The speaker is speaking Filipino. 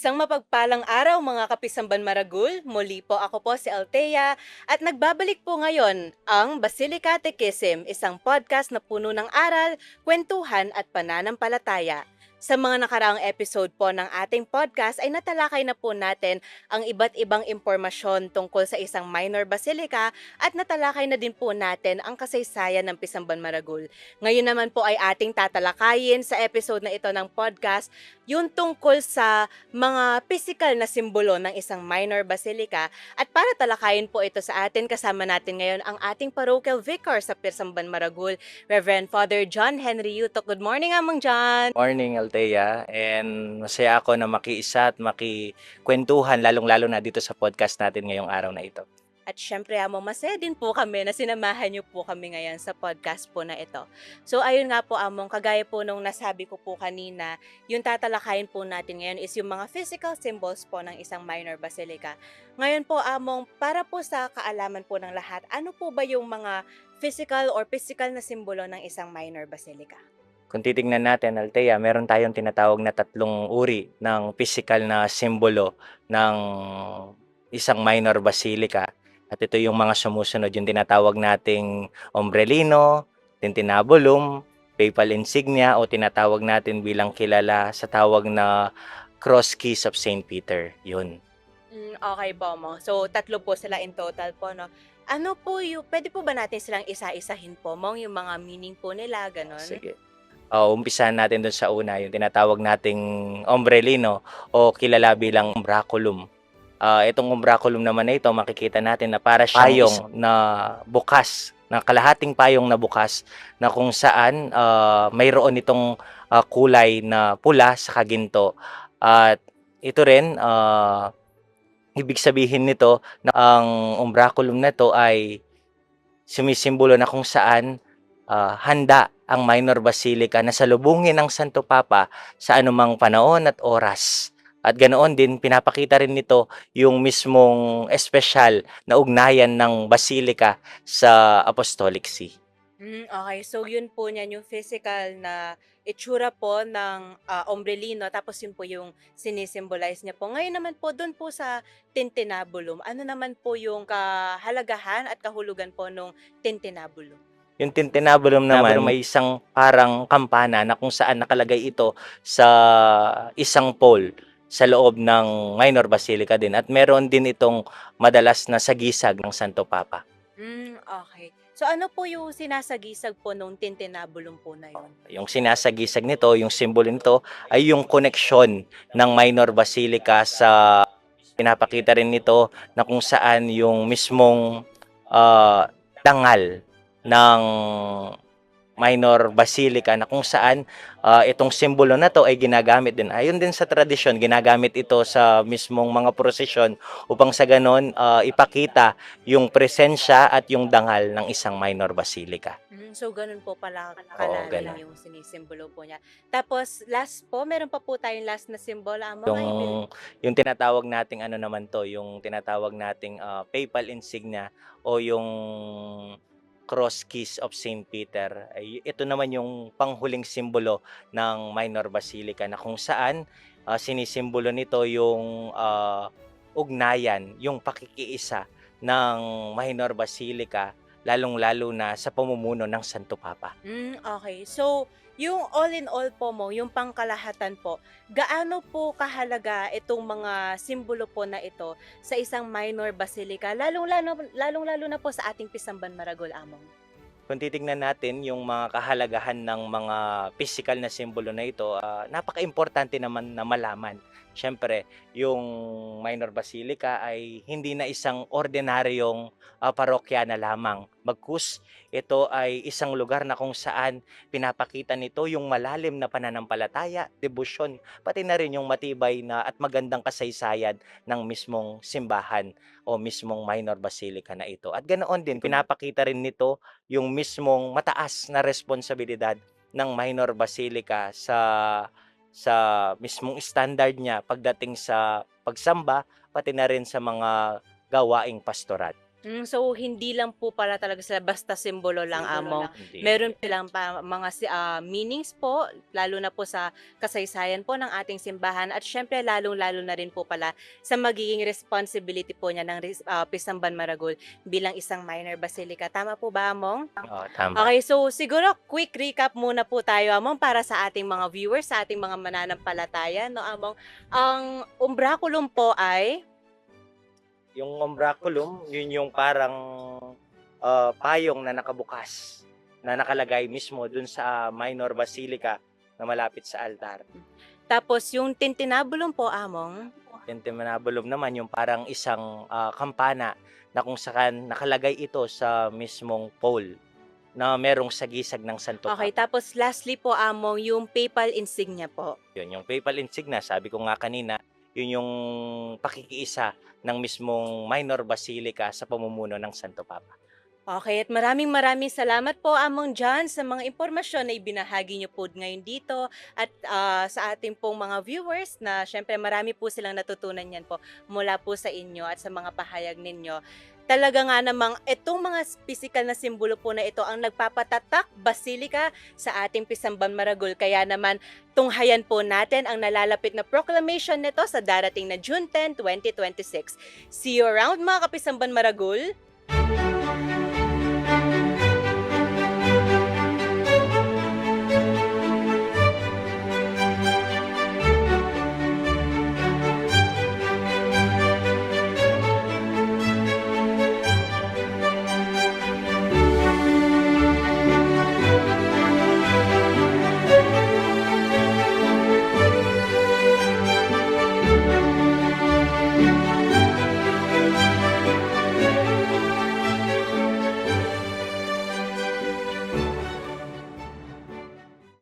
Isang mapagpalang araw mga kapisamban maragul, muli po ako po si Althea at nagbabalik po ngayon ang Basilica Catecism, isang podcast na puno ng aral, kwentuhan at pananampalataya. Sa mga nakaraang episode po ng ating podcast ay natalakay na po natin ang iba't ibang impormasyon tungkol sa isang minor basilica at natalakay na din po natin ang kasaysayan ng Pisamban Maragul. Ngayon naman po ay ating tatalakayin sa episode na ito ng podcast yung tungkol sa mga physical na simbolo ng isang minor basilica at para talakayin po ito sa atin kasama natin ngayon ang ating parochial vicar sa Pisamban Maragul, Reverend Father John Henry Yutok. Good morning, Amang John! Morning, Althea. And masaya ako na makiisa at makikwentuhan, lalong-lalo na dito sa podcast natin ngayong araw na ito. At syempre, Amang, masaya din po kami na sinamahan niyo po kami ngayon sa podcast po na ito. So ayun nga po, Among, kagaya po nung nasabi ko po kanina, yung tatalakayin po natin ngayon is yung mga physical symbols po ng isang minor basilica. Ngayon po, Among, para po sa kaalaman po ng lahat, ano po ba yung mga physical na simbolo ng isang minor basilica? Kung titingnan natin, Althea, meron tayong tinatawag na 3 uri ng physical na simbolo ng isang minor basilica. At ito yung mga sumusunod, yung tinatawag nating ombrellino, tintinabulum, papal insignia o tinatawag natin bilang kilala sa tawag na cross keys of St. Peter. Yun. Okay po, mo. So, 3 po sila in total po, no? Ano po yung, pwede po ba natin silang isa-isahin po, Mong, yung mga meaning po nila, ganon? Sige. Umpisahan natin dun sa una, yung tinatawag nating ombrellino o kilala bilang umbraculum. Itong umbraculum naman na ito, makikita natin na para siyang payong na bukas, na kalahating payong na bukas, na kung saan mayroon itong kulay na pula sa kaginto. At ito rin, ibig sabihin nito na ang umbraculum na ito ay sumisimbolo na kung saan handa ang minor basilica na salubungin ng Santo Papa sa anumang panahon at oras. At ganoon din, pinapakita rin nito yung mismong espesyal na ugnayan ng basilica sa Apostolic See. Okay. So, yun po niyan yung physical na itsura po ng ombrellino, tapos yun po yung sinisimbolize niya po. Ngayon naman po, dun po sa tintinabulum, ano naman po yung kahalagahan at kahulugan po nung tintinabulum? Yung tintinabulum naman may isang parang kampana na kung saan nakalagay ito sa isang pole sa loob ng minor basilica din. At meron din itong madalas na sagisag ng Santo Papa. Okay. So, ano po yung sinasagisag po nung tintinabulum po na yun? Yung sinasagisag nito, yung simbolo nito, ay yung koneksyon ng minor basilica sa pinapakita rin nito na kung saan yung mismong dangal ng minor basilica na kung saan itong simbolo na to ay ginagamit din. Ayon din sa tradisyon, ginagamit ito sa mismong mga prosesyon upang sa ganon ipakita yung presensya at yung dangal ng isang minor basilica. So, ganun po pala ganun. kalalalim yung sinisimbolo po niya. Tapos, last po, meron pa po tayong last na simbolo. Yung tinatawag nating ano naman to, yung tinatawag nating papal insignia o yung cross keys of St. Peter. Ay, ito naman yung panghuling simbolo ng minor basilica na kung saan sinisimbolo nito yung ugnayan, yung pakikiisa ng minor basilica lalong-lalo na sa pamumuno ng Santo Papa. Okay. So, yung all in all po, mo, yung pangkalahatan po, gaano po kahalaga itong mga simbolo po na ito sa isang minor basilica, lalong-lalo na po sa ating Pisamban Maragol, Among? Kung titignan natin yung mga kahalagahan ng mga physical na simbolo na ito, napaka-importante naman na malaman. Siyempre, yung minor basilica ay hindi na isang ordinaryong parokya na lamang. Bagkus, ito ay isang lugar na kung saan pinapakita nito yung malalim na pananampalataya, debosyon, pati na rin yung matibay na at magandang kasaysayan ng mismong simbahan o mismong minor basilica na ito. At ganoon din, pinapakita rin nito yung mismong mataas na responsibilidad ng minor basilica sa mismong standard niya pagdating sa pagsamba, pati na rin sa mga gawaing pastoral. So hindi lang po para talaga sila basta simbolo lang, Simbolo Among. lang. Hindi. Meron silang mga meanings po, lalo na po sa kasaysayan po ng ating simbahan at syempre lalong-lalo na rin po pala sa magiging responsibility po niya ng Pisamban Maragul bilang isang minor basilica. Tama po ba, Among? Oo, tama. Okay, so siguro quick recap muna po tayo, Among, para sa ating mga viewers, sa ating mga mananampalataya, no, Among. Ang umbrakulum po ay Yung umbraculum, yun yung parang payong na nakabukas na nakalagay mismo dun sa minor basilica na malapit sa altar. tapos yung tintinabulum po, Among. Yung timanabulum naman yung parang isang kampana na kung saan nakalagay ito sa mismong pole na merong sagisag ng Santo Okay, Papa. tapos lastly po, Among, yung papal insignia po. Yun, yung papal insignia, sabi ko nga kanina, yun yung pakikiisa ng mismong minor basilica sa pamumuno ng Santo Papa. Okay, at maraming salamat po, Among John, sa mga impormasyon na ibinahagi niyo po ngayon dito at sa ating pong mga viewers na syempre marami po silang natutunan yan po mula po sa inyo at sa mga pahayag ninyo. Talaga nga namang itong mga physical na simbolo po na ito ang nagpapatatak basilica sa ating Pisamban Maragul. Kaya naman tunghayan po natin ang nalalapit na proclamation nito sa darating na June 10, 2026. See you around, mga Kapisamban Maragul!